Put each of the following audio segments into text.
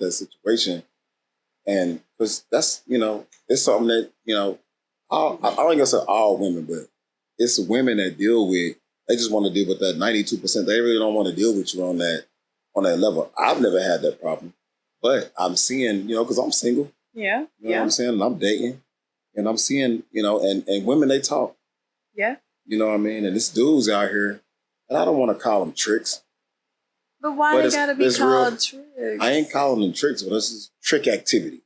that situation. And because that's, it's something that, I don't gonna say all women, but it's women that deal with, they just want to deal with that 92%. They really don't want to deal with you on that level. I've never had that problem, but I'm seeing, because I'm single. Yeah. You know what I'm saying? And I'm dating. And I'm seeing, and women, they talk. Yeah. You know what I mean? And this dude's out here, and I don't want to call them tricks. But why they gotta be called tricks? I ain't calling them tricks, but this is trick activity.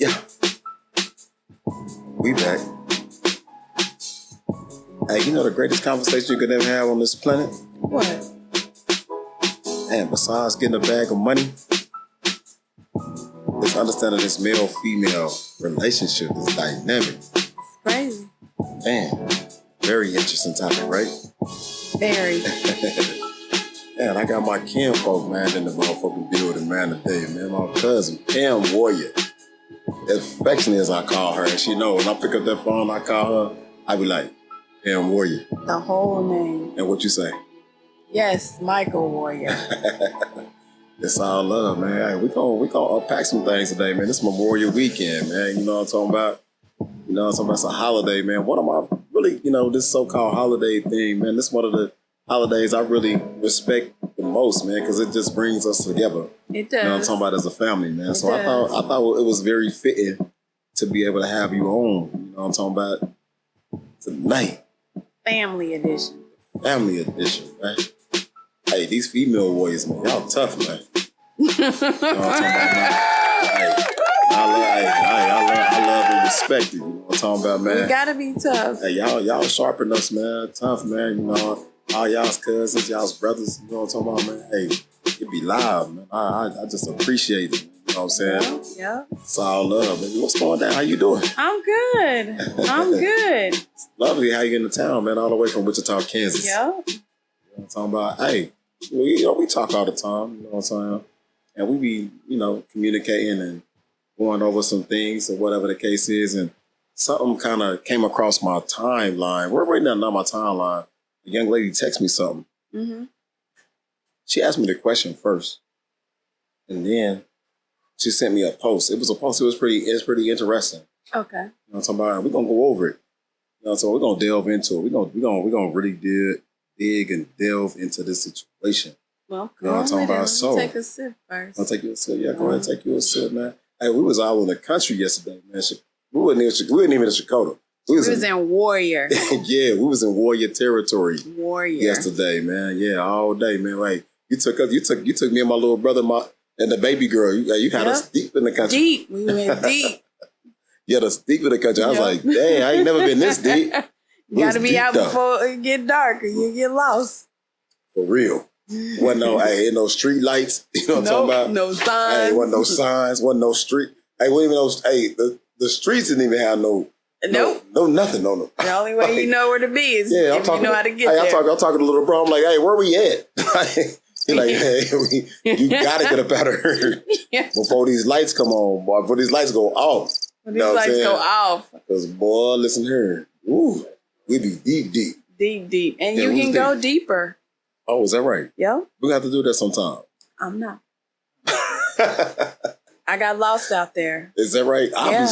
Yeah. We back. Hey, the greatest conversation you could ever have on this planet? What? And besides getting a bag of money, it's understanding this male-female relationship is dynamic. It's crazy. Man, very interesting topic, right? Very. Man, I got my kinfolk, man, in the motherfucking building, man, today, man. My cousin, Pam Warrior. As affectionate as I call her, and she knows. When I pick up that phone, I call her, I be like, Pam Warrior. The whole name. And what you say? Yes, Michael Warrior. It's all love, man. Hey, we gonna unpack some things today, man. This Memorial Weekend, man. You know what I'm talking about? You know what I'm talking about? It's a holiday, man. One of my really, this so-called holiday thing, man. This is one of the holidays I really respect the most, man, because it just brings us together. It does. You know what I'm talking about, as a family, man. So I does. thought it was very fitting to be able to have you on. You know what I'm talking about? Tonight. Family edition. Family edition, man. Hey, these female warriors, man, y'all tough, man. You know what I'm talking about, man? Hey, I love and respect you. You know what I'm talking about, man? We gotta be tough. Hey, y'all sharpen us, man. Tough, man. All y'all's cousins, y'all's brothers. You know what I'm talking about, man? Hey, it be loud, man. I just appreciate it. You know what I'm saying? Yeah. It's all love, baby. What's going on? How you doing? I'm good. I'm good. It's lovely how you get into town, man. All the way from Wichita, Kansas. Yeah. You know what I'm talking about? Hey, we talk all the time. You know what I'm saying? And we be, communicating and going over some things or whatever the case is. And something kind of came across my timeline. We're right now, not my timeline. A young lady texted me something. Mm-hmm. She asked me the question first. And then she sent me a post. It was a post. It was pretty interesting. Okay. You know what I'm talking about? We're going to go over it. So we're going to delve into it. We're going to really dig and delve into this situation. Well, you know what I'm talking about? So, take a sip first. I'll take you a sip. Yeah, go ahead and take you a sip, man. Hey, we was out in the country yesterday, man. We wasn't even in Chicago. We was in Warrior. Yeah, we was in Warrior territory. Warrior. Yesterday, man. Yeah, all day, man. Like you took me and my little brother, and the baby girl. You had us deep in the country. Deep. We went deep. You had us deep in the country. I was like, dang, I ain't never been this deep. You got to be out before it get dark or you get lost. For real. Wasn't no street lights. You know what I'm talking about? No signs. Hey, wasn't no signs. Wasn't no street. Hey, wasn't even the streets didn't even have no nothing on them. The only way you know where to be is if you know how to get there. I'm talking to little bro. I'm like, hey, where we at? He's like, hey, you gotta get up out of here before these lights come on, boy. Before these lights go off. When these lights go off. Because, boy, listen here. Ooh, we be deep. Deep. And you can go deeper. Oh, is that right? Yeah. We got to do that sometime. I'm not. I got lost out there. Is that right? Yeah.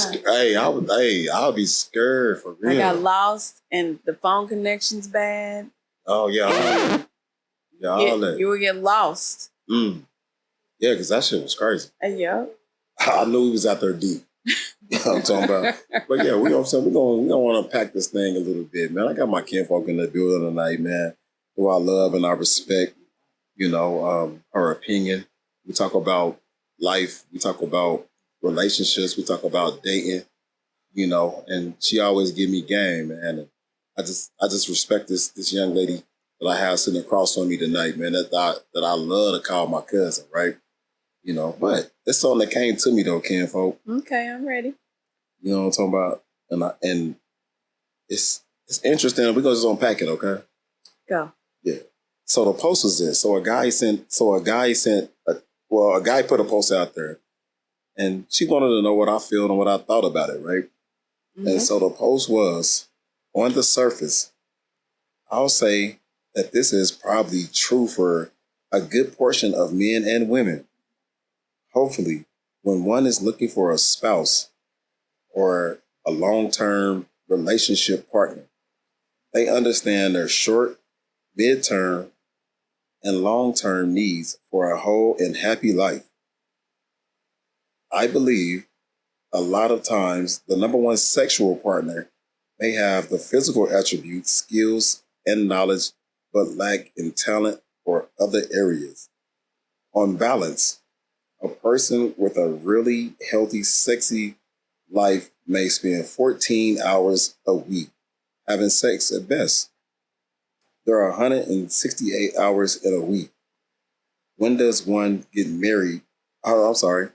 I'll be scared for real. I got lost and the phone connection's bad. Oh yeah. You would get lost. Yeah, because that shit was crazy. Yeah. I knew he was out there deep. You know what I'm talking about? But yeah, we gonna want to unpack this thing a little bit, man. I got my kinfolk in the building tonight, man, who I love and I respect, her opinion. We talk about life, we talk about relationships, we talk about dating, and she always give me game, man. And I just respect this young lady that I have sitting across from me tonight, man, that I love to call my cousin, right? But it's something that came to me though, kinfolk. Okay, I'm ready. You know what I'm talking about? And it's interesting. We're gonna just unpack it, okay? Go. Yeah. So the post was this. A guy put a post out there and she wanted to know what I feel and what I thought about it, right? Mm-hmm. And so the post was, on the surface, I'll say that this is probably true for a good portion of men and women. Hopefully, when one is looking for a spouse or a long-term relationship partner, they understand their short, mid-term, and long-term needs for a whole and happy life. I believe a lot of times the number one sexual partner may have the physical attributes, skills, and knowledge, but lack in talent or other areas. On balance, a person with a really healthy, sexy life may spend 14 hours a week having sex at best. There are 168 hours in a week. When does one get married? Oh, I'm sorry.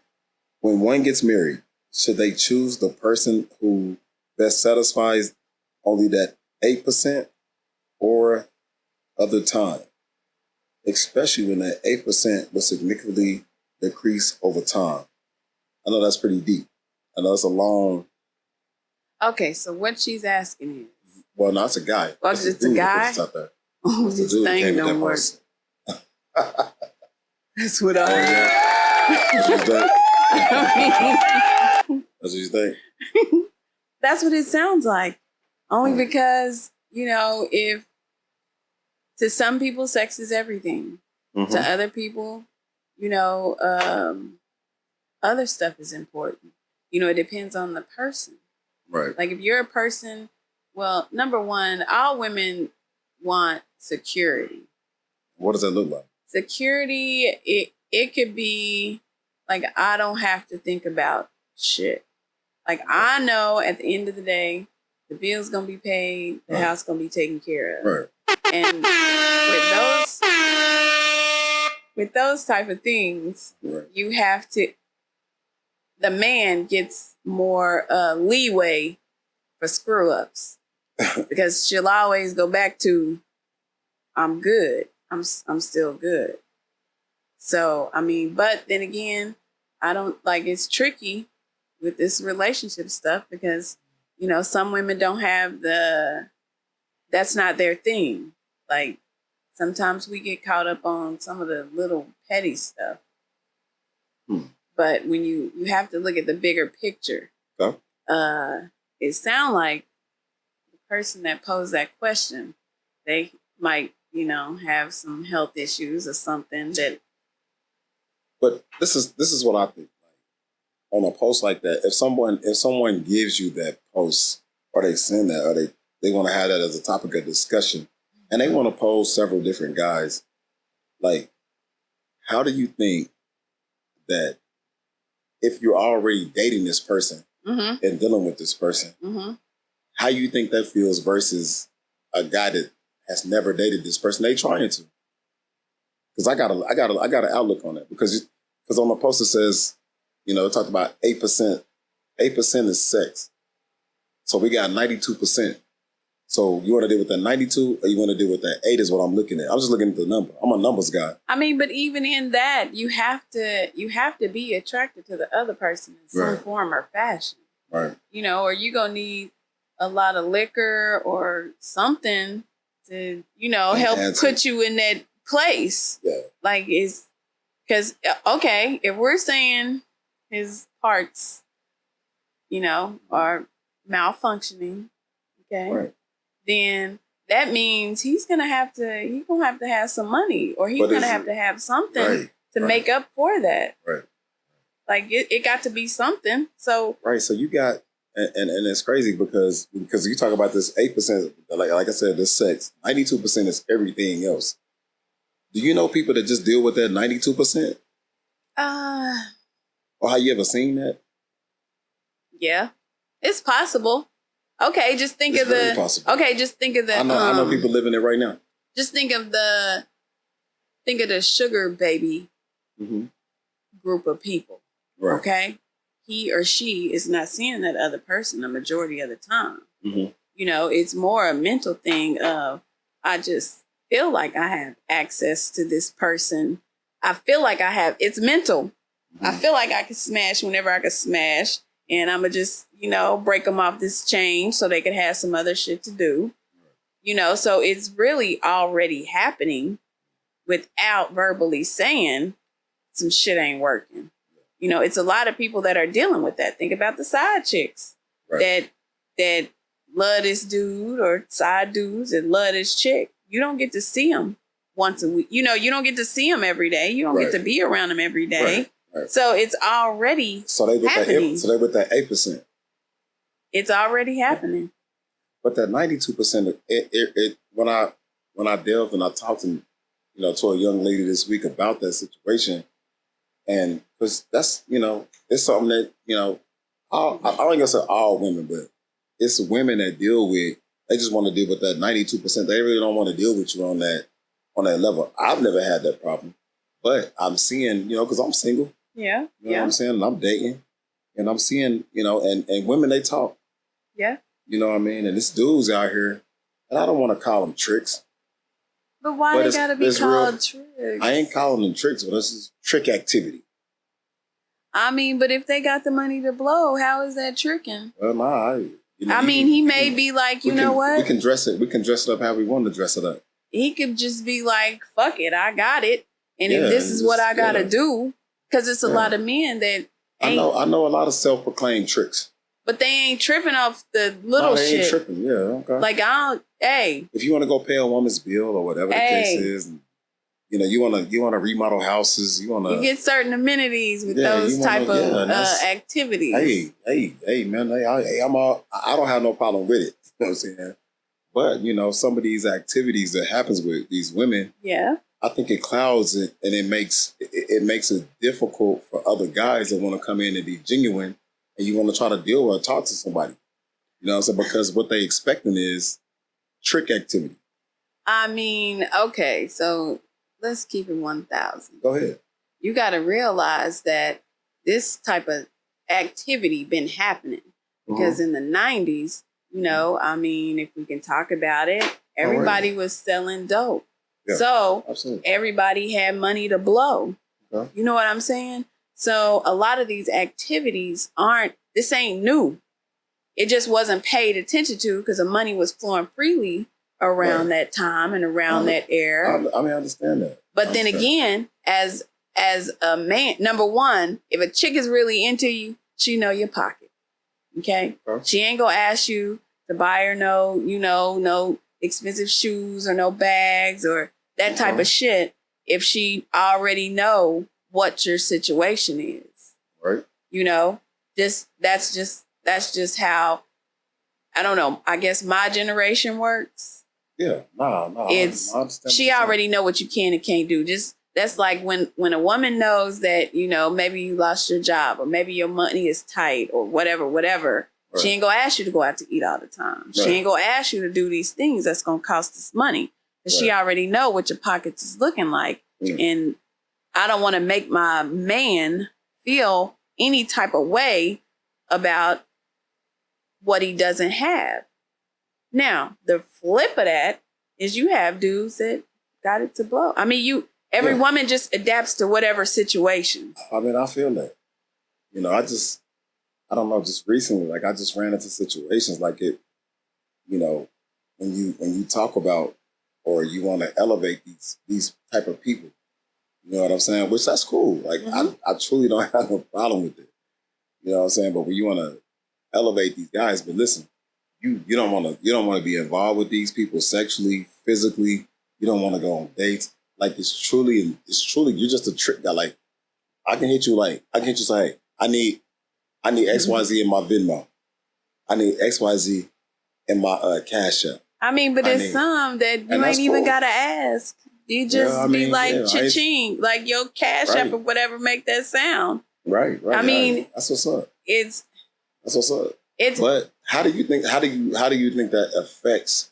When one gets married, should they choose the person who best satisfies only that 8% or other time? Especially when that 8% will significantly decrease over time. I know that's pretty deep. I know it's a long. Okay, so what she's asking is. Well, no, it's a guy. Well, it's a guy? Oh, this thing don't work. That's what I heard. That's what you think? That's what it sounds like. Only because, if to some people, sex is everything. Mm-hmm. To other people, other stuff is important. It depends on the person. Right. Like if you're a person, well, number one, all women want security. What does that look like? Security, it could be like, I don't have to think about shit. Like I know at the end of the day, the bill's gonna be paid, the house gonna be taken care of. Right. And with those type of things, right, you have to, the man gets more leeway for screw ups because she'll always go back to, I'm good. I'm still good. So, but then again, I don't it's tricky with this relationship stuff because, some women don't have that's not their thing. Like sometimes we get caught up on some of the little petty stuff. But when you have to look at the bigger picture, it sounds like the person that posed that question, they might, have some health issues or something that. But this is what I think. On a post like that, if someone gives you that post or they send that or they want to have that as a topic of discussion and they want to pose several different guys, like, how do you think that if you're already dating this person mm-hmm. and dealing with this person, mm-hmm. how you think that feels versus a guy that has never dated this person they trying to? Because I got an outlook on it because on the post it says, it talked about 8%. 8% is sex. So we got 92%. So you want to deal with that 92 or you want to deal with that 8 is what I'm looking at. I'm just looking at the number. I'm a numbers guy. But even in that, you have to be attracted to the other person in some form or fashion. Right. Or you gonna need a lot of liquor or something to, help put you in that place. Yeah. Like it's because, okay, if we're saying his parts, are malfunctioning, okay, Right. then that means he's gonna have to have some money, or he's gonna have to have something to make up for that. Right. Like it got to be something. So right. So you got, and it's crazy because you talk about this 8%, like I said, this sex. 92% is everything else. Do you know people that just deal with that 92%? Or have you ever seen that? Yeah, it's possible. Okay, just think of the. Possible. Okay, just think of the. I know people living it right now. Just think of the sugar baby group of people. Right. Okay, he or she is not seeing that other person the majority of the time. Mm-hmm. It's more a mental thing of, I just feel like I have access to this person. I feel like it's mental. Mm-hmm. I feel like I can smash whenever I can smash. And I'm going to just, break them off this chain so they can have some other shit to do. So it's really already happening without verbally saying some shit ain't working. It's a lot of people that are dealing with that. Think about the side chicks that love this dude, or side dudes that love this chick. You don't get to see them once a week. You don't get to see them every day. You don't get to be around them every day. Right. So it's already happening. So they with that 8%. It's already happening. But that 92%, when I delved and I talked to a young lady this week about that situation, and because that's it's something that I don't gonna say all women, but it's women that deal with. They just want to deal with that 92%. They really don't want to deal with you on that level. I've never had that problem, but I'm seeing because I'm single. Yeah. You know what I'm saying? And I'm dating. And I'm seeing, and women, they talk. Yeah. You know what I mean? And this dude's out here, and I don't want to call them tricks. But why they gotta be called tricks? I ain't calling them tricks, but this is trick activity. I mean, but if they got the money to blow, how is that tricking? Well, nah. He may be like, know what? We can dress it. We can dress it up how we want to dress it up. He could just be like, fuck it, I got it. And if this is what I gotta do. Because it's a lot of men that I know a lot of self-proclaimed tricks. But they ain't tripping off the little shit. They ain't tripping, yeah, okay. Like, if you want to go pay a woman's bill or whatever the case is, and, you want to remodel houses, you get certain amenities with those type of activities. Hey, man, I don't have no problem with it. You know what I'm saying? But, some of these activities that happens with these women. Yeah. I think it clouds it, and it makes it difficult for other guys that want to come in and be genuine, and you want to try to deal or talk to somebody. So because what they expecting is trick activity. I mean, okay, so let's keep it 1,000. Go ahead. You got to realize that this type of activity been happening because in the 90s, if we can talk about it, everybody was selling dope. Yeah, so absolutely. Everybody had money to blow. Okay. You know what I'm saying? So a lot of these activities this ain't new. It just wasn't paid attention to because the money was flowing freely around that time and around that era. I understand that. But then again, as a man, number one, if a chick is really into you, she know your pocket. Okay? She ain't gonna ask you to buy her no expensive shoes or no bags or that type of shit if she already know what your situation is. Right. That's just how, I don't know, I guess my generation works. Yeah. No. She already know what you can and can't do. That's like when a woman knows that, maybe you lost your job or maybe your money is tight or whatever. Right. She ain't gonna ask you to go out to eat all the time. Right. She ain't gonna ask you to do these things that's gonna cost us money. Because she already know what your pockets is looking like. And I don't want to make my man feel any type of way about what he doesn't have. Now, the flip of that is you have dudes that got it to blow. I mean, every woman just adapts to whatever situation. I mean, I feel that. I don't know, just recently, like I just ran into situations like it, when you talk about or you want to elevate these type of people, you know what I'm saying? Which that's cool. Like I truly don't have no problem with it. You know what I'm saying? But when you want to elevate these guys, but listen, you don't want to be involved with these people sexually, physically. You don't want to go on dates. Like it's truly you're just a trick guy. Like I can hit you say, hey, I need XYZ in my Venmo. I need XYZ in my Cash App. I mean, but there's some that you ain't even gotta ask. You just be like cha-ching, like your Cash App or whatever make that sound. Right. I mean, that's what's up. That's what's up. But how do you think that affects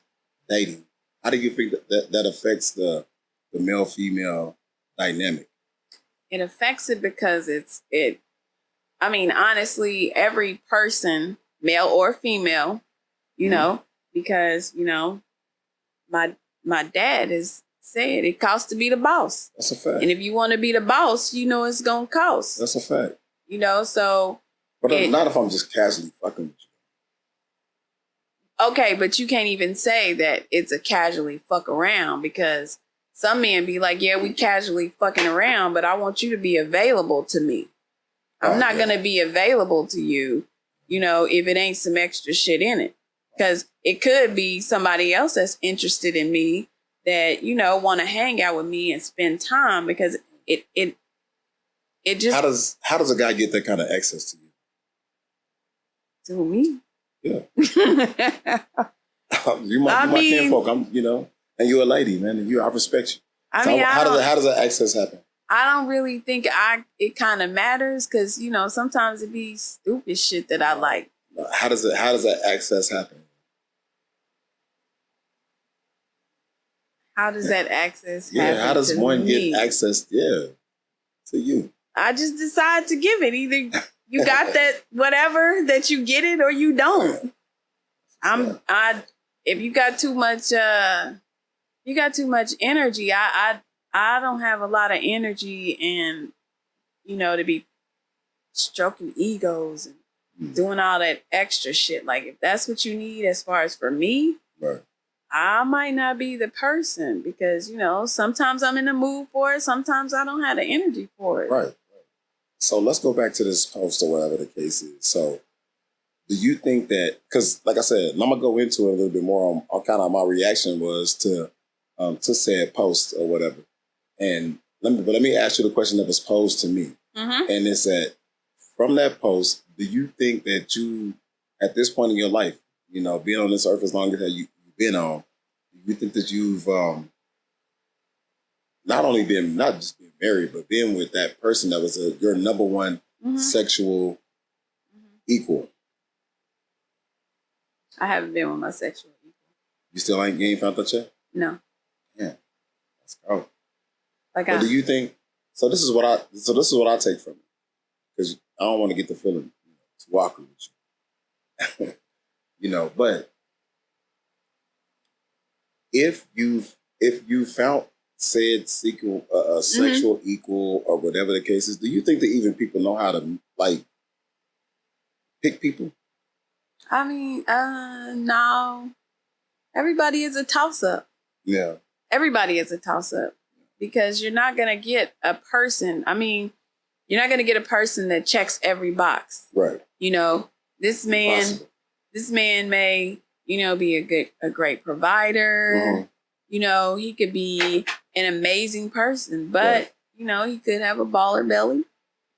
dating? How do you think that affects the male female dynamic? It affects it because I mean, honestly, every person, male or female, you know, because, you know, my dad has said it costs to be the boss. That's a fact. And if you want to be the boss, you know it's going to cost. That's a fact. You know, so. But not if I'm just casually fucking with you. Okay, but you can't even say that it's a casually fuck around because some men be like, yeah, we casually fucking around, but I want you to be available to me. I'm not going to be available to you, you know, if it ain't some extra shit in it. Because it could be somebody else that's interested in me that, you know, want to hang out with me and spend time because it just... How does a guy get that kind of access to you? To me? Yeah. you my kinfolk. And you're a lady, man, and I respect you. How does that access happen? I don't really think it kind of matters because, you know, sometimes it be stupid shit that I like. How does that access happen? How does that access happen? Yeah, how does one get access to you? I just decide to give it. Either you got that whatever that you get it or you don't. If you got too much energy, I don't have a lot of energy and, you know, to be stroking egos and doing all that extra shit. Like, if that's what you need as far as for me, right, I might not be the person because, you know, sometimes I'm in the mood for it. Sometimes I don't have the energy for it. Right. So let's go back to this post or whatever the case is. So do you think that, because like I said, I'm going to go into it a little bit more on kind of my reaction was to said post or whatever. And let me ask you the question that was posed to me. Mm-hmm. And it's that from that post, do you think that you, at this point in your life, you know, being on this earth as long as you've been on, do you think that you've not just been married, but being with that person that was your number one sexual equal? I haven't been with my sexual equal. You ain't found that yet? No. Yeah. Let's go. Like, do you think? So this is what I take from it, because I don't want to get the feeling too awkward with you, you know. But if you found said sexual equal or whatever the case is, do you think that even people know how to like pick people? I mean, no. Everybody is a toss-up. Yeah. Everybody is a toss-up. Because you're not going to get a person. I mean, you're not going to get a person that checks every box. Right. You know, this man may, you know, be a great provider. Mm-hmm. You know, he could be an amazing person, but, you know, he could have a baller belly.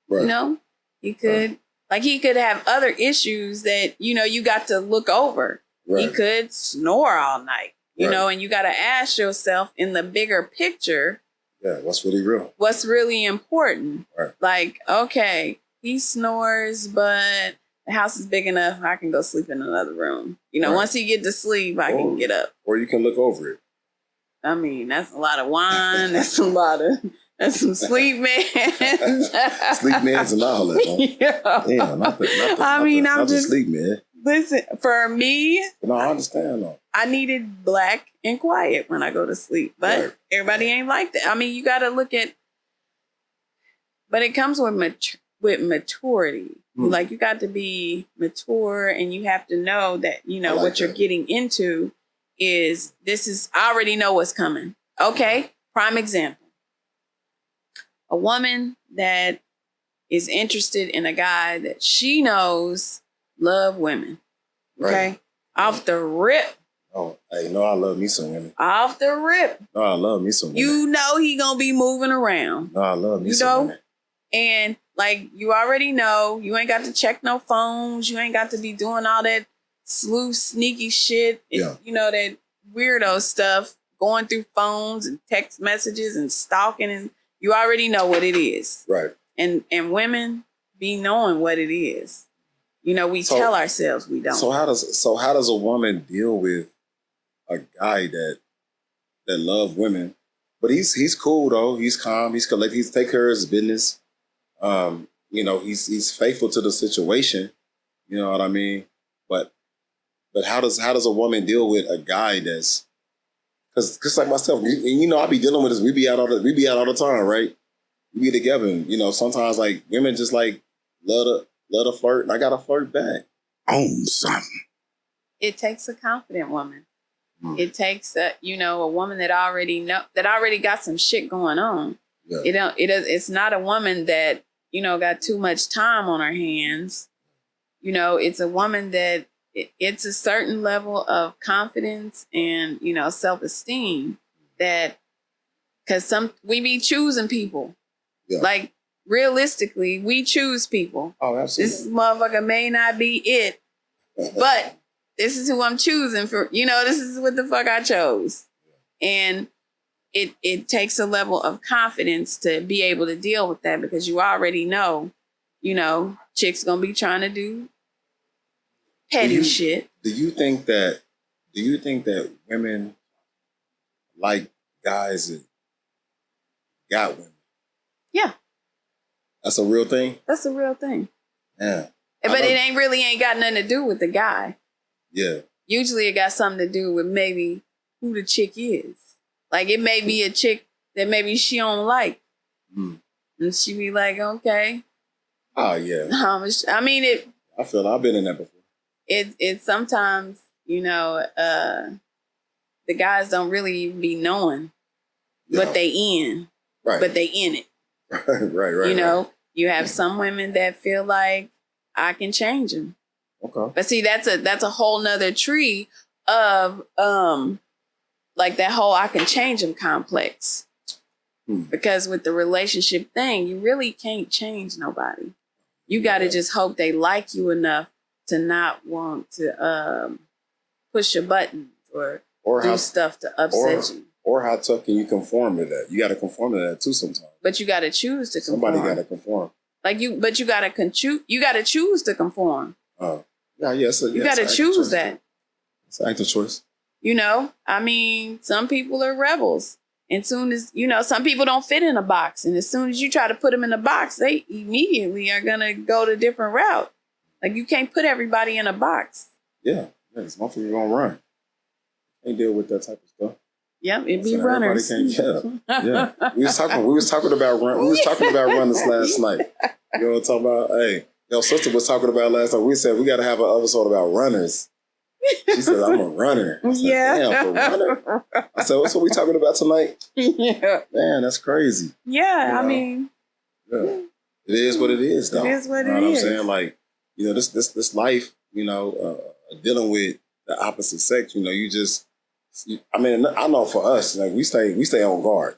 Right. You know, he could, he could have other issues that, you know, you got to look over. Right. He could snore all night, you know, and you got to ask yourself in the bigger picture. Yeah, what's really real? What's really important? Right. Like, okay, he snores, but the house is big enough. I can go sleep in another room. You know, once he get to sleep, I can get up. Or you can look over it. I mean, that's a lot of wine. That's some sleep mans. Sleep mans and all that. Huh? Yeah, not the sleep man. Listen, for me, no, I understand though. I needed black and quiet when I go to sleep, but everybody ain't like that. I mean, you got to look at, but it comes with maturity. Like, you got to be mature, and you have to know that, you know, what you're getting into is I already know what's coming. Okay, prime example. A woman that is interested in a guy that she knows love women. Okay? Right. Off the rip. Oh, hey, no, I love me some women. Off the rip. No, I love me some women. You know he gonna be moving around. No, I love me some women. And like you already know, you ain't got to check no phones. You ain't got to be doing all that sleuth, sneaky shit. Yeah. You know, that weirdo stuff, going through phones and text messages and stalking, and you already know what it is. Right. And women be knowing what it is. You know, we tell ourselves we don't. So how does a woman deal with a guy that loves women, but he's cool though. He's calm. He's collected. He's take care of his business. You know, he's faithful to the situation. You know what I mean? But how does a woman deal with a guy that's because like myself, you know, I be dealing with this. We be out all the time, right? We be together. And, you know, sometimes like women just like love to flirt, and I gotta flirt back. Own something. It takes a confident woman. It takes a woman that already got some shit going on. Yeah. It's not a woman that, you know, got too much time on her hands. You know, it's a woman that it's a certain level of confidence and, you know, self-esteem that, because we be choosing people. Yeah. Like, realistically, we choose people. Oh, absolutely. This motherfucker may not be it, but this is who I'm choosing for, you know, this is what the fuck I chose. And it takes a level of confidence to be able to deal with that, because you already know, you know, chicks gonna be trying to do petty shit. Do you think that women like guys that got women? Yeah. That's a real thing? That's a real thing. Yeah. But it ain't got nothing to do with the guy. Yeah. Usually it got something to do with maybe who the chick is. Like, it may be a chick that maybe she don't like. And she be like, okay. Oh, yeah. I mean, I feel I've been in that before. It sometimes, you know, the guys don't really be knowing what they in. Right. But they in it. right. You know, you have some women that feel like I can change them. Okay. But see, that's a whole nother tree of like that whole I can change them complex. Because with the relationship thing, you really can't change nobody. You got to just hope they like you enough to not want to push your buttons or do stuff to upset you. Or how tough can you conform to that? You got to conform to that too sometimes. But you got to choose to conform. Somebody got to conform. But you got to choose to conform. You got to choose that. It's an active choice. You know, I mean, some people are rebels. And soon as, you know, some people don't fit in a box. And as soon as you try to put them in a box, they immediately are going to go to a different route. Like, you can't put everybody in a box. Yeah. It's one thing you're going to run. Ain't deal with that type of stuff. Yep, it be runners. Yeah. We was talking about runners last night. You know what I'm talking about? Hey, your sister was talking about last time. We said we got to have an episode about runners. She said, I'm a runner. I said, damn, for runner? I said, what's what we talking about tonight? Yeah. Man, that's crazy. Yeah, you know? I mean. Yeah. It is what it is, though. It is what you know it what is. I'm saying? Like, you know, this life, you know, dealing with the opposite sex, you know, I mean, I know for us, like we stay on guard.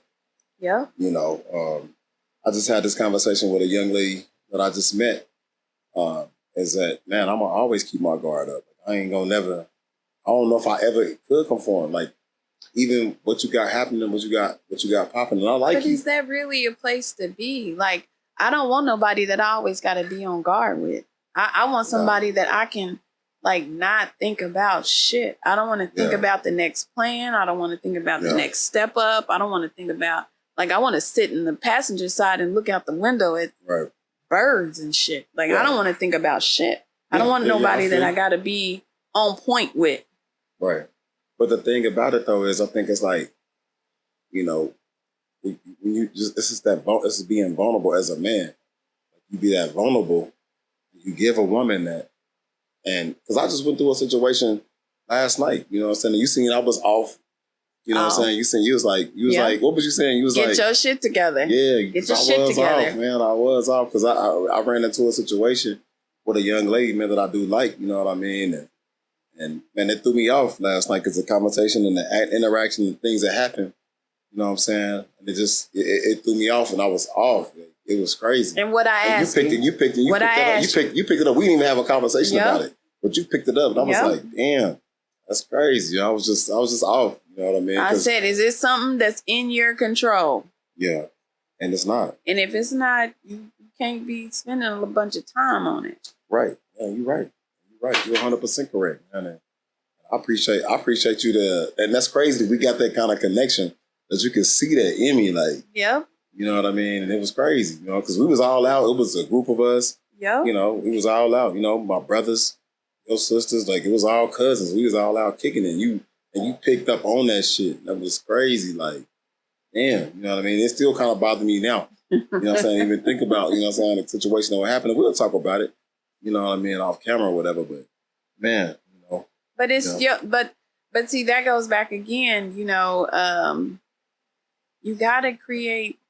Yeah. You know, I just had this conversation with a young lady that I just met. Is that, man, I'm gonna always keep my guard up. I ain't gonna never. I don't know if I ever could conform. Like, even what you got happening, what you got popping, and I like But is that really a place to be? Like, I don't want nobody that I always got to be on guard with. I want somebody that I can, like, not think about shit. I don't want to think about the next plan. I don't want to think about the next step up. I don't want to think about, like, I want to sit in the passenger side and look out the window at birds and shit. Like, I don't want to think about shit. I don't want nobody that I got to be on point with. Right. But the thing about it, though, is I think it's like, you know, when you just, this is being vulnerable as a man. You be that vulnerable. You give a woman that. And because I just went through a situation last night, you know what I'm saying? You seen I was off You know what I'm saying? You was like, what was you saying? You was get like, your shit together. Yeah, get your shit together. Off, man. I was off because I ran into a situation with a young lady, man, that I do like. You know what I mean? And man, it threw me off last night because the conversation and the interaction and things that happened. You know what I'm saying? And it threw me off, and I was off. It was crazy. And what I asked you picked it up. We didn't even have a conversation about it, but you picked it up, and I was like, damn, that's crazy. I was just off. You know what I mean? I said, is it something that's in your control? Yeah, and it's not. And if it's not, you can't be spending a bunch of time on it. Right? Yeah, you're right. You're right. You're 100% correct, man. I appreciate you and that's crazy. We got that kind of connection that you can see that in me, like. Yep. You know what I mean? And it was crazy, you know, because we was all out. It was a group of us. Yep. You know, we was all out. You know, my brothers, your sisters, like it was all cousins. We was all out kicking it. And you picked up on that shit. That was crazy. Like, damn, you know what I mean? It still kind of bothers me now. You know what I'm saying? Even think about, you know what I'm saying, the situation that would happen. And we'll talk about it, you know what I mean, off camera or whatever. But man, you know. But it's but see, that goes back again, you know, you gotta create.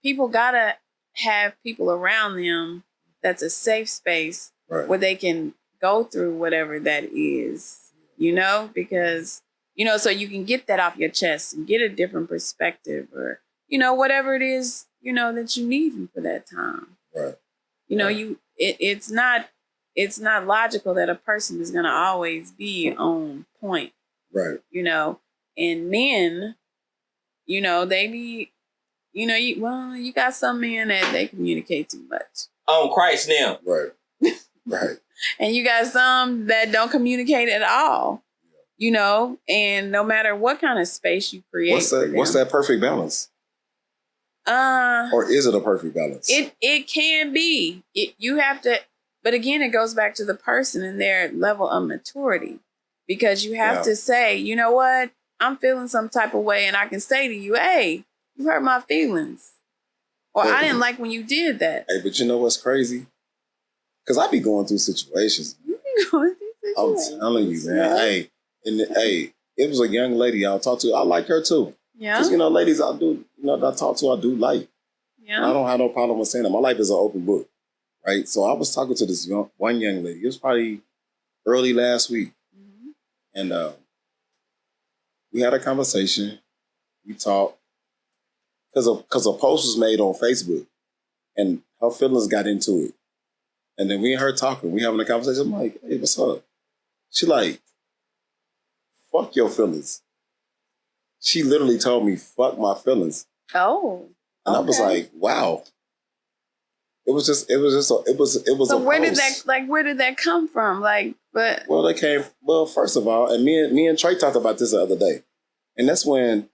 People gotta have people around them that's a safe space where they can go through whatever that is, you know, because, you know, so you can get that off your chest and get a different perspective or, you know, whatever it is, you know, that you need for that time. Right. You know, it's not logical that a person is gonna always be on point. Right. You know, and men, you know, they be, you know, you got some men that they communicate too much. On Christ now. Right. Right. And you got some that don't communicate at all. You know, and no matter what kind of space you create. What's that perfect balance? Or is it a perfect balance? It can be. You have to, but again, it goes back to the person and their level of maturity. Because you have to say, you know what, I'm feeling some type of way, and I can say to you, hey, you hurt my feelings. Or I didn't like when you did that. Hey, but you know what's crazy? Because I be going through situations. You be going through situations. I'm telling you, man. Hey, it was a young lady I talked to. I like her too. Yeah. Because, you know, ladies I do, you know, that I talk to, I do like. Yeah. I don't have no problem with saying that. My life is an open book, right? So I was talking to this one young lady. It was probably early last week. Mm-hmm. And we had a conversation. We talked. Because a post was made on Facebook, and her feelings got into it. And then we and her talking. We having a conversation. I'm like, hey, what's up? She like, fuck your feelings. She literally told me, fuck my feelings. Oh. And I was like, wow. It was So where did that come from? Well, first of all, and me and Trey talked about this the other day. And that's when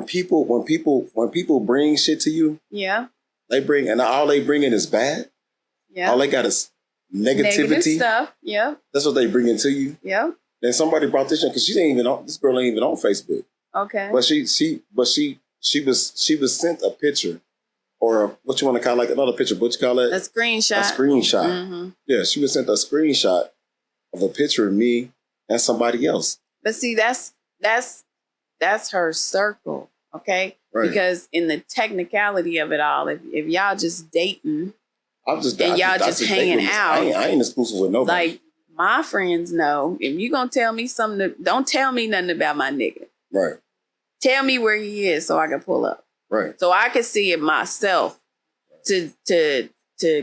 people bring shit to you, all they bring in is bad. Yeah. All they got is negativity. Negative stuff. Yeah. That's what they bring into you. Yeah. Then somebody brought this in because this girl ain't even on Facebook. Okay. But she was sent a picture, or what you want to call, like another picture, what you call it? A screenshot. A screenshot. Mm-hmm. Yeah, she was sent a screenshot of a picture of me and somebody else. But see, that's her circle, okay? Right. Because in the technicality of it all, if y'all just dating and y'all just hanging out, I ain't exclusive with nobody. Like my friends know, if you gonna tell me something, don't tell me nothing about my nigga. Right. Tell me where he is so I can pull up. Right. So I can see it myself to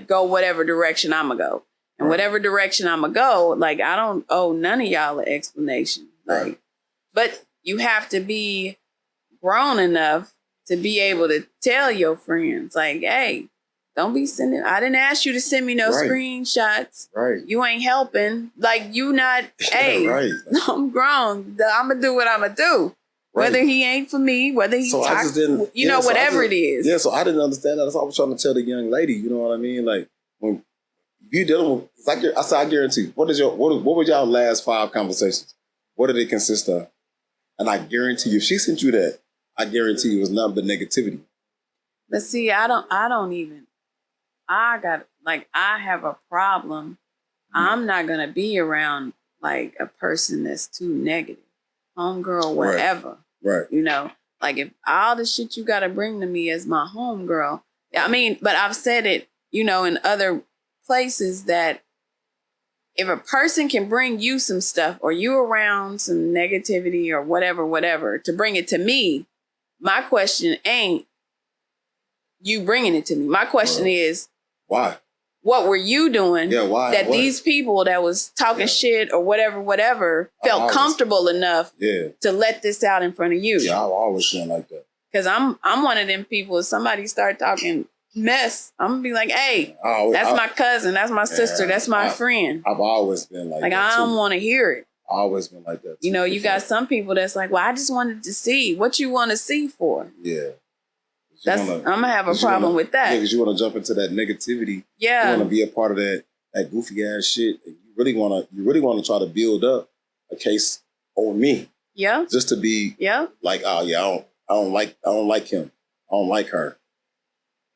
go whatever direction I'm gonna go. And whatever direction I'm gonna go, like I don't owe none of y'all an explanation. Like, but you have to be grown enough to be able to tell your friends, like, hey, don't be sending, I didn't ask you to send me no screenshots. Right. You ain't helping. Like, you not, hey, I'm grown. I'm going to do what I'm going to do. Right. Whether he ain't for me, whether he whatever it is. Yeah, so I didn't understand that. That's what I was trying to tell the young lady, you know what I mean? Like, when you dealing with, I guarantee you, what were y'all last 5 conversations? What did it consist of? And I guarantee you, if she sent you that, I guarantee you it was nothing but negativity. But see, I have a problem. I'm not going to be around like a person that's too negative. Homegirl, whatever. Right. You know, like if all the shit you got to bring to me as my homegirl. I mean, but I've said it, you know, in other places that if a person can bring you some stuff or you around some negativity or whatever, to bring it to me, my question ain't you bringing it to me. My question is, why? What were you doing why? that these people that was talking shit or whatever, felt comfortable enough to let this out in front of you? Yeah, I've always been like that. Because I'm one of them people, if somebody start talking mess, I'm going to be like, hey, that's my cousin, that's my sister, that's my friend. I've always been like that. I don't want to hear it. I've always been like that too. You know, you got some people that's like, well, I just wanted to see. What you want to see for? Yeah. I'm going to have a problem with that. Yeah, because you want to jump into that negativity. Yeah. You want to be a part of that goofy ass shit. And you really want to try to build up a case on me. Yeah. Just to be like, oh yeah, I don't like him. I don't like her.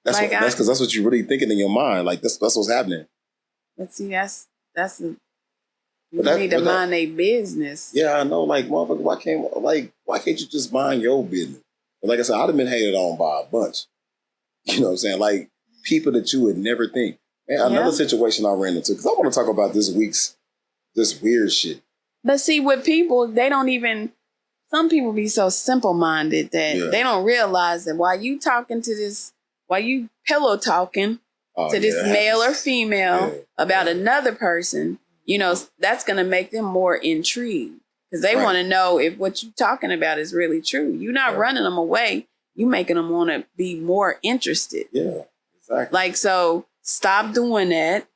That's like that's because that's what you're really thinking in your mind. Like that's what's happening. But see, you need to mind their business. Yeah, I know. Like, motherfucker, why can't you just mind your business? But like I said, I'd have been hated on by a bunch. You know what I'm saying? Like people that you would never think. Man, another situation I ran into, because I want to talk about this weird shit. But see, with people, they don't even. Some people be so simple-minded that they don't realize that while you pillow talking to this male or female about another person, you know, that's going to make them more intrigued because they want to know if what you're talking about is really true. You're not running them away. You making them want to be more interested. Yeah, exactly. Like, so stop doing that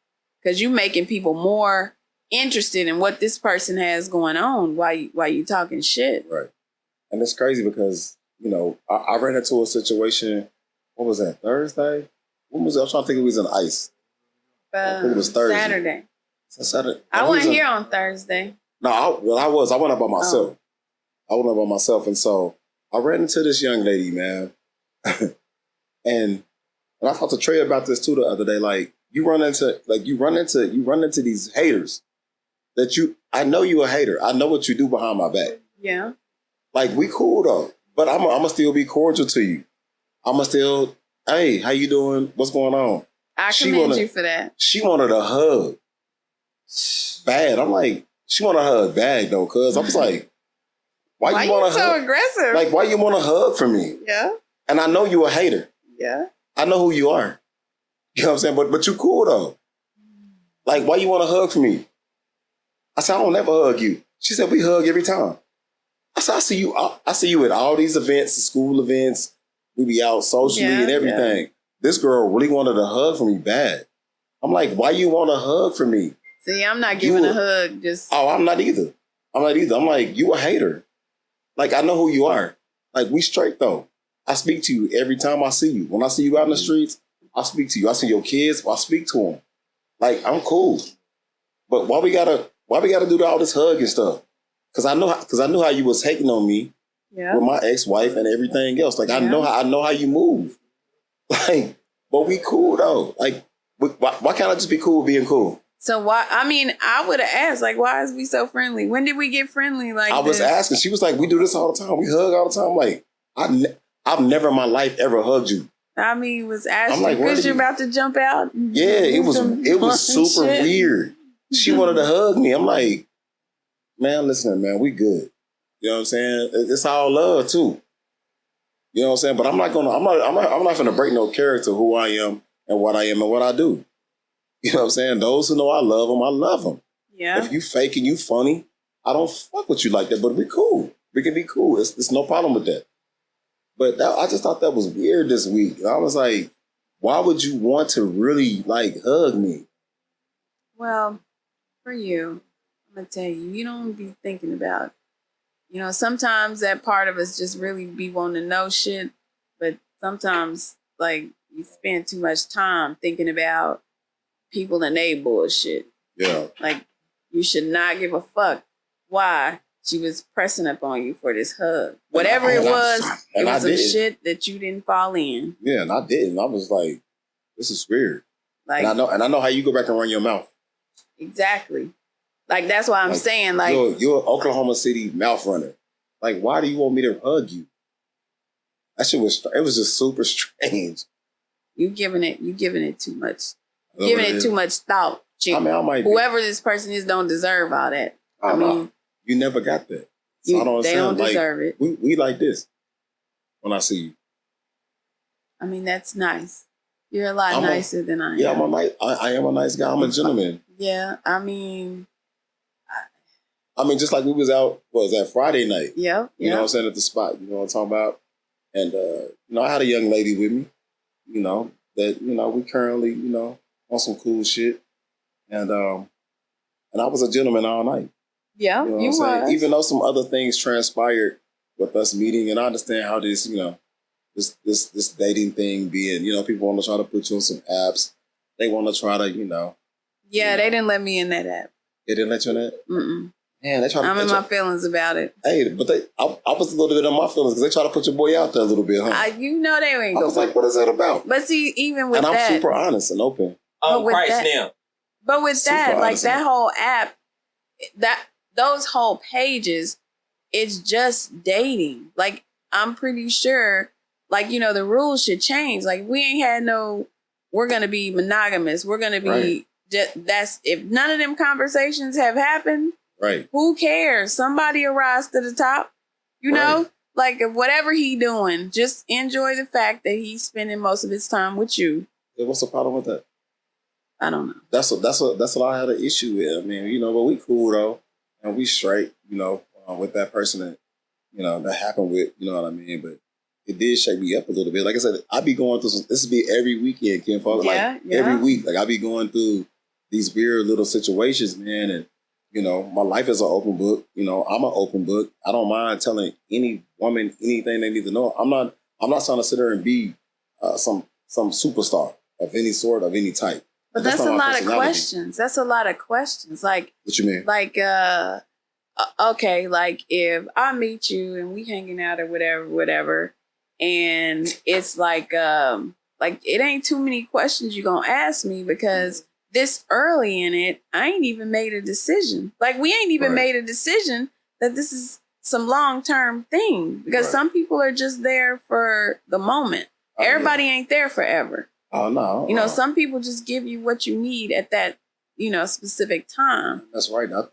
because you're making people more interested in what this person has going on while you talking shit. Right. And it's crazy because, you know, I ran into a situation, what was that, Thursday? When was it? I was trying to think it was in ice. I think it was Thursday. Saturday. I wasn't here on Thursday. No, I was. I went up by myself. I went up by myself. And so I ran into this young lady, man. and I talked to Trey about this too the other day. Like you run into these haters that I know you a hater. I know what you do behind my back. Yeah. Like we cool though. But I'm gonna still be cordial to you. I'ma still, hey, how you doing? What's going on? I commend you for that. She wanted a hug. Bad. I'm like, she wanted a hug bad though, cuz I was like, why you want to so aggressive? Like, why you want a hug from me? Yeah. And I know you a hater. Yeah. I know who you are. You know what I'm saying? But you cool though. Like, why you want a hug from me? I said, I don't never hug you. She said, we hug every time. I said, I see you at all these events, the school events. We be out socially and everything. Yeah. This girl really wanted a hug from me bad. I'm like, why you want a hug from me? See, I'm not giving a hug. I'm not either. I'm like, you a hater. Like, I know who you are. Like, we straight though. I speak to you every time I see you. When I see you out in the streets, I speak to you. I see your kids, I speak to them. Like, I'm cool. But why we gotta do all this hug and stuff? Because I knew how you was hating on me with my ex-wife and everything else. Like, I know how you move. Like, but we cool though. Like, why can't I just be cool being cool? So why? I mean, I would have asked, like, why is we so friendly? When did we get friendly? Like, I was asking. She was like, we do this all the time. We hug all the time. Like, I've never in my life ever hugged you. I mean, was asking because you're about to jump out. Yeah, it was super weird. She wanted to hug me. I'm like, man, listen, man, we good. You know what I'm saying? It's all love too. You know what I'm saying? But I'm not gonna break no character who I am and what I do. You know what I'm saying? Those who know I love them. Yeah. If you fake and you funny, I don't fuck with you like that, but we cool. We can be cool. It's no problem with that. But I just thought that was weird this week. I was like, why would you want to really like hug me? Well, for you, I'm gonna tell you, you don't be thinking about, you know, sometimes that part of us just really be wanting to know shit, but sometimes like you spend too much time thinking about people and they bullshit. Yeah. Like you should not give a fuck why she was pressing up on you for this hug. Whatever it was some shit that you didn't fall in. Yeah, and I didn't. I was like, this is weird. Like, and I know how you go back and run your mouth. Exactly. Like that's why I'm saying like you're an Oklahoma City mouth runner. Like, why do you want me to hug you? That shit it was just super strange. You giving it too much. Giving it too much thought. I mean, I might whoever this person is don't deserve all that. I mean, you never got that. So they don't deserve it. We like this when I see you. I mean, that's nice. You're a lot nicer than I am. Yeah, I am a nice guy. I'm a gentleman. Yeah, I mean, just like we was out, what was that, Friday night? Yeah. You know what I'm saying, at the spot. You know what I'm talking about? And, I had a young lady with me, that, we currently, on some cool shit. And I was a gentleman all night. Yeah, you was. Even though some other things transpired with us meeting, and I understand how this, this dating thing being, people want to try to put you on some apps. They want to try to, Yeah, they didn't let me in that app. They didn't let you in that? Mm-mm. Man, they try to. I'm in my feelings about it. Hey, but I was a little bit in my feelings because they try to put your boy out there a little bit, huh? They ain't. I was like, what is that about? But see, even with that, and I'm super honest and open. Christ now. But with that, like that whole app, those whole pages, it's just dating. Like, I'm pretty sure, like, the rules should change. Like, we ain't had we're going to be monogamous. We're going to be, if none of them conversations have happened, right? Who cares? Somebody will rise to the top, you know? Like, whatever he doing, just enjoy the fact that he's spending most of his time with you. Yeah, what's the problem with that? I don't know. That's what I had an issue with. I mean, but we cool though, and we straight, with that person that, that happened with, you know what I mean? But it did shake me up a little bit. Like I said, I be going through this would be every weekend, Kim Falk. Every week. Like I be going through these weird little situations, man, and my life is an open book. I'm an open book. I don't mind telling any woman anything they need to know. I'm not trying to sit there and be some superstar of any sort, of any type. But that's a lot of questions. That's a lot of questions. Like, what you mean? Like, okay, like if I meet you and we hanging out or whatever, and it's like it ain't too many questions you gonna ask me because this early in it, I ain't even made a decision. Like, we ain't even made a decision that this is some long-term thing because some people are just there for the moment. Everybody ain't there forever. Oh, no. Some people just give you what you need at that, specific time. That's right. I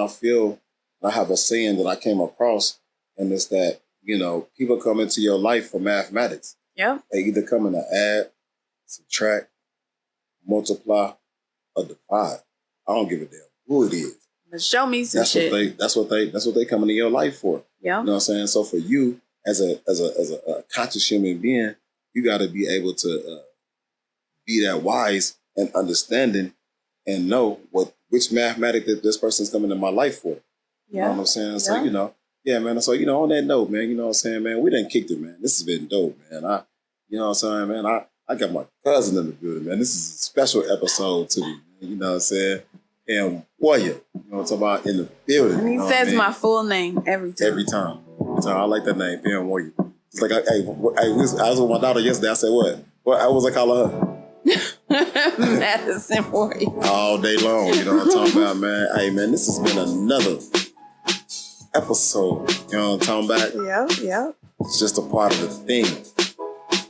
feel, I have a saying that I came across, and it's that, people come into your life for mathematics. Yeah. They either come in to add, subtract, multiply, or divide. I don't give a damn who it is. But show me some shit. That's what they come into your life for. Yeah. You know what I'm saying? So for you, as a conscious human being, you got to be able to be that wise and understanding and know which mathematic that this person's coming in my life for. You know what I'm saying? So, man. So, on that note, man, you know what I'm saying, man, we done kicked it, man. This has been dope, man. You know what I'm saying, man? I got my cousin in the building, man. This is a special episode to me, man. You know what I'm saying? And Warrior, you know what I'm talking about, in the building. And he says my full name every time. Every time. I like that name, Pam Warrior. It's like, I was with my daughter yesterday. I said, what? I was like, calling her? Madison Warrior. All day long, you know what I'm talking about, man. Hey, man, this has been another episode. You know what I'm talking about? Yeah. It's just a part of the thing.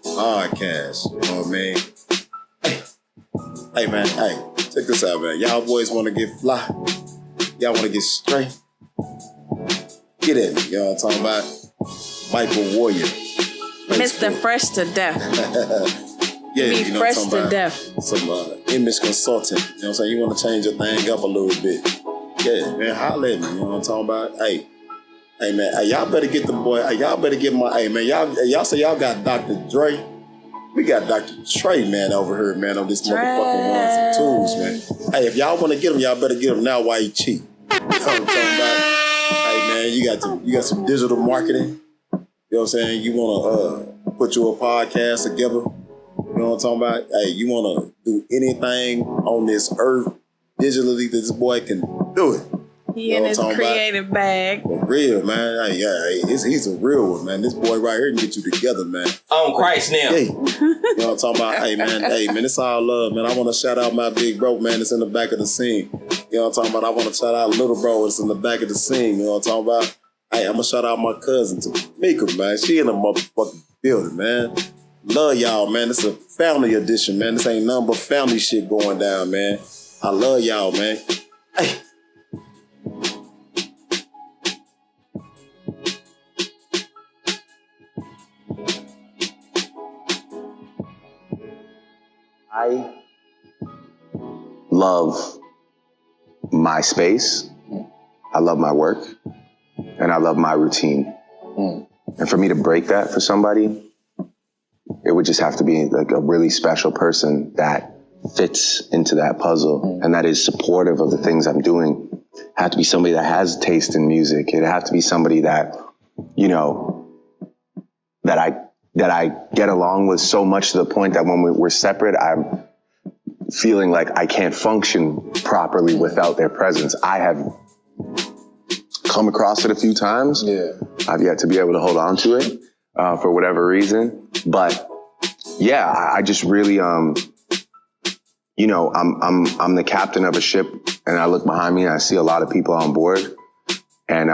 Podcast. You know what I mean? Hey, man. Hey, check this out, man. Y'all boys want to get fly. Y'all want to get straight. Get at me. You know what I'm talking about? Michael Warrior. Mr. Fresh to Death. Yeah, be fresh to death. Some image consultant. You know what I'm saying? You want to change your thing up a little bit. Yeah, man, holler at me. You know what I'm talking about? Hey, man, hey, y'all better get the boy. Hey, y'all better get my. Hey, man, y'all say y'all got Dr. Dre. We got Dr. Trey, man, over here, man, on this motherfucking ones and tools, man. Hey, if y'all want to get him, y'all better get him now while he cheap. You know what I'm talking about? Hey, man, you got some digital marketing. You know what I'm saying? You want to put your podcast together. You know what I'm talking about? Hey, you want to do anything on this earth digitally that this boy can do it. He in his creative bag. For real, man. Hey, he's a real one, man. This boy right here can get you together, man. On Christ now. Hey, you know what I'm talking about? Hey, man, it's all love, man. I want to shout out my big bro, man, that's in the back of the scene. You know what I'm talking about? I want to shout out little bro that's in the back of the scene. You know what I'm talking about? Hey, I'm gonna shout out my cousin Tamika, man. She in the motherfucking building, man. Love y'all, man. It's a family edition, man. This ain't nothing but family shit going down, man. I love y'all, man. Hey. I love my space. I love my work. And I love my routine. And for me to break that for somebody, it would just have to be like a really special person that fits into that puzzle and that is supportive of the things I'm doing. It have to be somebody that has taste in music. It have to be somebody that, you know, that I get along with so much to the point that when we're separate, I'm feeling like I can't function properly without their presence. I have come across it a few times. Yeah. I've yet to be able to hold on to it for whatever reason. But yeah, I just really, you know, I'm the captain of a ship and I look behind me and I see a lot of people on board. And